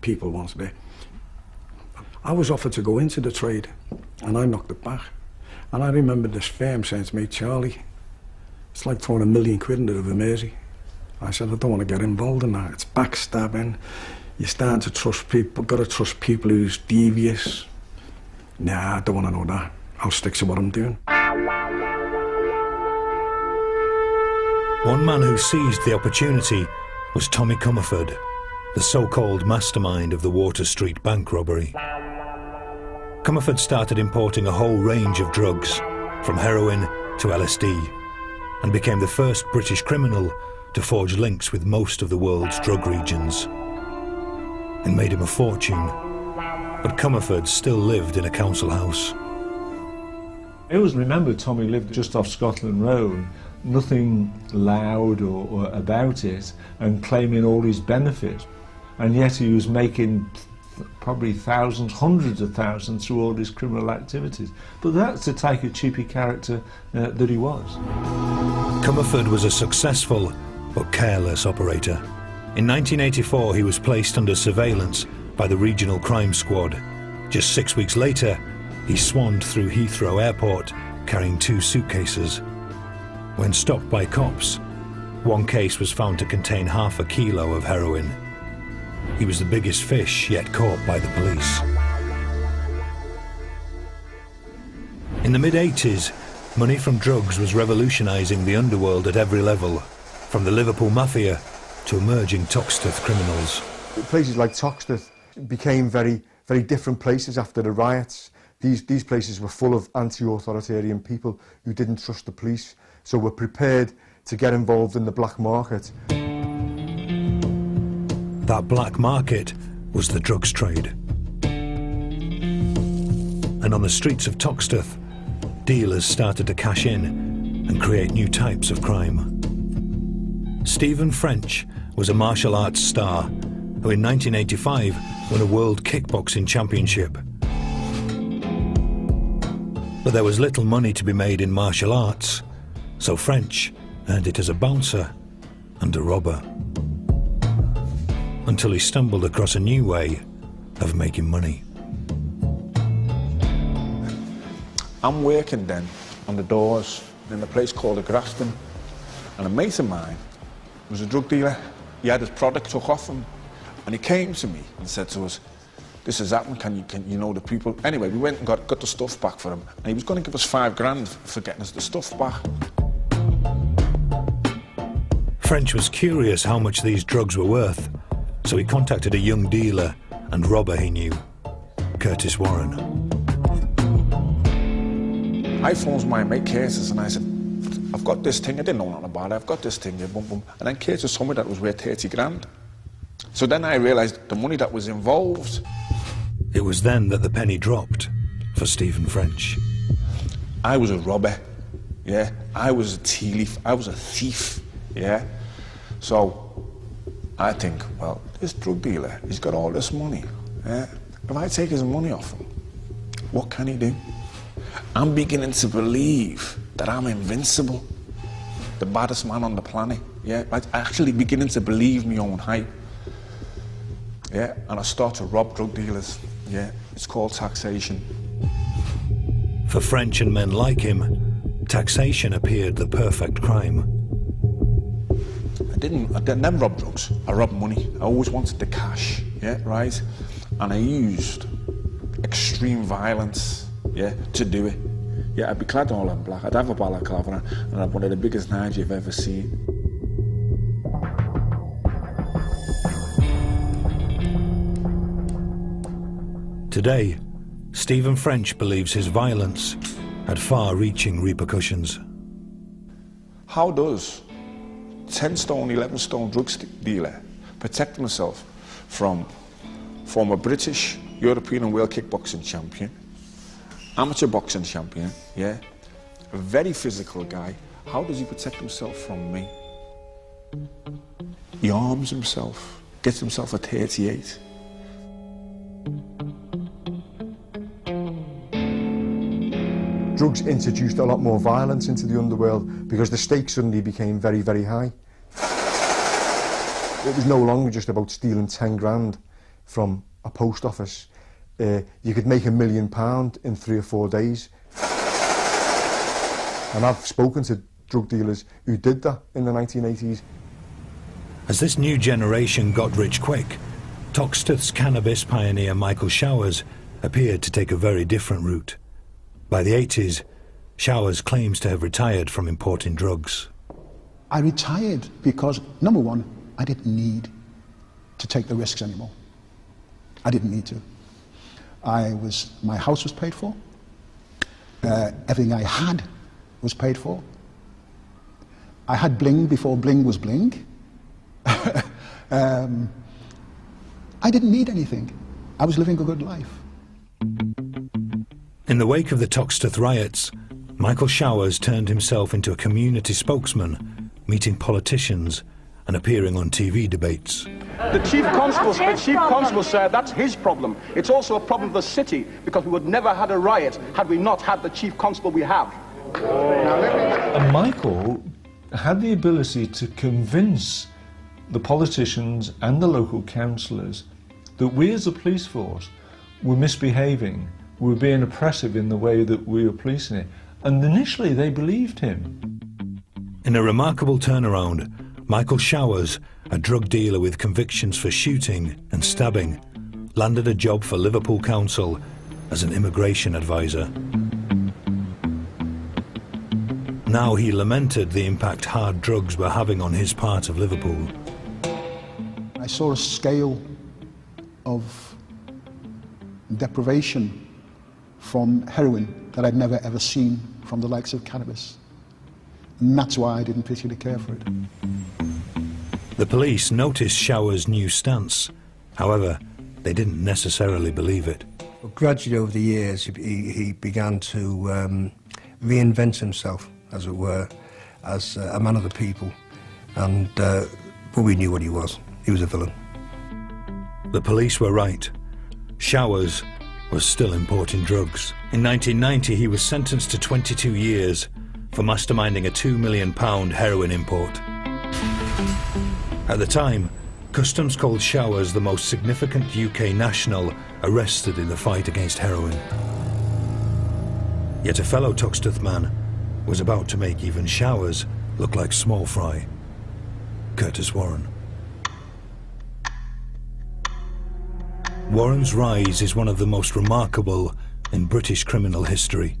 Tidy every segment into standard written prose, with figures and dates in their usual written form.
people wanted it. I was offered to go into the trade, and I knocked it back. And I remember this firm saying to me, Charlie, it's like throwing £1 million into the Mersey. I said, I don't want to get involved in that. It's backstabbing. You're starting to trust people, got to trust people who's devious. Nah, I don't want to know that. I'll stick to what I'm doing. One man who seized the opportunity was Tommy Comerford, the so-called mastermind of the Water Street bank robbery. Comerford started importing a whole range of drugs, from heroin to LSD, and became the first British criminal to forge links with most of the world's drug regions. It made him a fortune, but Comerford still lived in a council house. I always remember Tommy lived just off Scotland Road, nothing loud or about it, and claiming all his benefit. And yet he was making probably thousands, hundreds of thousands through all his criminal activities. But that's to take a cheapy character that he was. Comerford was a successful but careless operator. In 1984 he was placed under surveillance by the Regional Crime Squad. Just 6 weeks later he swanned through Heathrow Airport carrying 2 suitcases. When stopped by cops, one case was found to contain half a kilo of heroin. He was the biggest fish yet caught by the police. In the mid-80s, money from drugs was revolutionising the underworld at every level, from the Liverpool mafia to emerging Toxteth criminals. Places like Toxteth became very, very different places after the riots. These places were full of anti-authoritarian people who didn't trust the police, so were prepared to get involved in the black market. That black market was the drugs trade. And on the streets of Toxteth, dealers started to cash in and create new types of crime. Stephen French was a martial arts star who in 1985 won a World Kickboxing Championship. But there was little money to be made in martial arts, so French earned it as a bouncer and a robber. Until he stumbled across a new way of making money. I'm working then on the doors in a place called the Grafton, and a mate of mine was a drug dealer. He had his product took off him, and he came to me and said to us, this has happened, can you know the people? Anyway, we went and got the stuff back for him, and he was going to give us £5 for getting us the stuff back. French was curious how much these drugs were worth, so he contacted a young dealer and robber he knew, Curtis Warren. I phoned my mate Curtis and I said, I've got this thing, I didn't know nothing about it, I've got this thing here, boom, boom. And then Curtis told me that it was worth 30 grand. So then I realised the money that was involved. It was then that the penny dropped for Stephen French. I was a robber, yeah. I was a thief, yeah. So I think, well, this drug dealer, he's got all this money, yeah. If I take his money off him, what can he do? I'm beginning to believe that I'm invincible, the baddest man on the planet, yeah. I'm actually beginning to believe my own hype, yeah. And I start to rob drug dealers, yeah. It's called taxation. For French and men like him, taxation appeared the perfect crime. I never robbed drugs, I robbed money. I always wanted the cash, yeah, right? And I used extreme violence, yeah, to do it. Yeah, I'd be clad all in black, I'd have a balaclava, and I'd have one of the biggest knives you've ever seen. Today, Stephen French believes his violence had far-reaching repercussions. How does 10 stone, 11 stone drug dealer protect himself from former British, European and world kickboxing champion, amateur boxing champion, yeah, a very physical guy? How does he protect himself from me? He arms himself, gets himself a 38. Drugs introduced a lot more violence into the underworld because the stakes suddenly became very, very high. It was no longer just about stealing 10 grand from a post office, you could make £1 million in 3 or 4 days. And I've spoken to drug dealers who did that in the 1980s. As this new generation got rich quick, Toxteth's cannabis pioneer Michael Showers appeared to take a very different route. By the 80s, Showers claims to have retired from importing drugs. I retired because, number one, I didn't need to take the risks anymore. I didn't need to. My house was paid for. Everything I had was paid for. I had bling before bling was bling. I didn't need anything. I was living a good life. In the wake of the Toxteth riots, Michael Showers turned himself into a community spokesman, meeting politicians and appearing on TV debates. The chief constable said that's his problem. It's also a problem of the city, because we would never have had a riot had we not had the chief constable we have. And Michael had the ability to convince the politicians and the local councillors that we as a police force were misbehaving, we were being oppressive in the way that we were policing it. And initially they believed him. In a remarkable turnaround, Michael Showers, a drug dealer with convictions for shooting and stabbing, landed a job for Liverpool Council as an immigration advisor. Now he lamented the impact hard drugs were having on his part of Liverpool. I saw a scale of deprivation from heroin that I'd never ever seen from the likes of cannabis. And that's why I didn't particularly care for it. The police noticed Showers' new stance. However, they didn't necessarily believe it. Well, gradually over the years, he began to reinvent himself, as it were, as a man of the people. And but we knew what he was. He was a villain. The police were right. Showers was still importing drugs. In 1990, he was sentenced to 22 years for masterminding a £2 million heroin import. At the time, Customs called Showers the most significant UK national arrested in the fight against heroin. Yet a fellow Toxteth man was about to make even Showers look like small fry. Curtis Warren. Warren's rise is one of the most remarkable in British criminal history.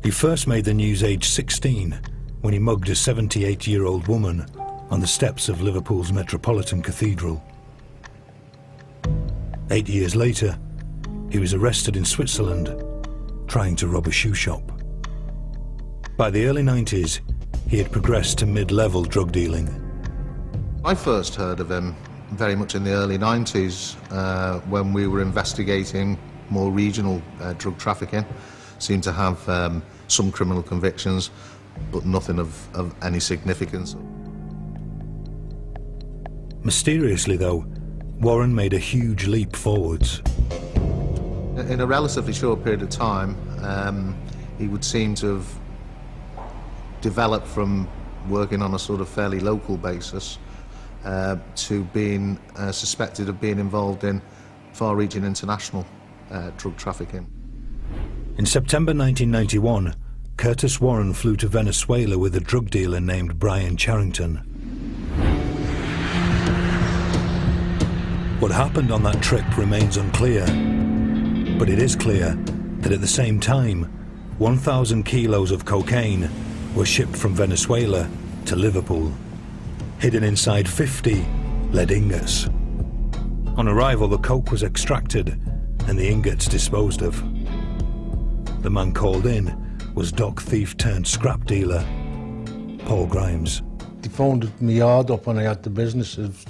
He first made the news aged 16 when he mugged a 78-year-old woman on the steps of Liverpool's Metropolitan Cathedral. 8 years later, he was arrested in Switzerland trying to rob a shoe shop. By the early 90s, he had progressed to mid-level drug dealing. I first heard of him very much in the early 90s when we were investigating more regional drug trafficking. Seemed to have some criminal convictions, but nothing of any significance. Mysteriously, though, Warren made a huge leap forwards. In a relatively short period of time, he would seem to have developed from working on a sort of fairly local basis to being suspected of being involved in far-reaching international drug trafficking. In September 1991, Curtis Warren flew to Venezuela with a drug dealer named Brian Charrington. What happened on that trip remains unclear, but it is clear that at the same time, 1,000 kilos of cocaine were shipped from Venezuela to Liverpool, hidden inside 50 lead ingots. On arrival, the coke was extracted and the ingots disposed of. The man called in was dock thief turned scrap dealer Paul Grimes. They phoned my yard up when I had the business of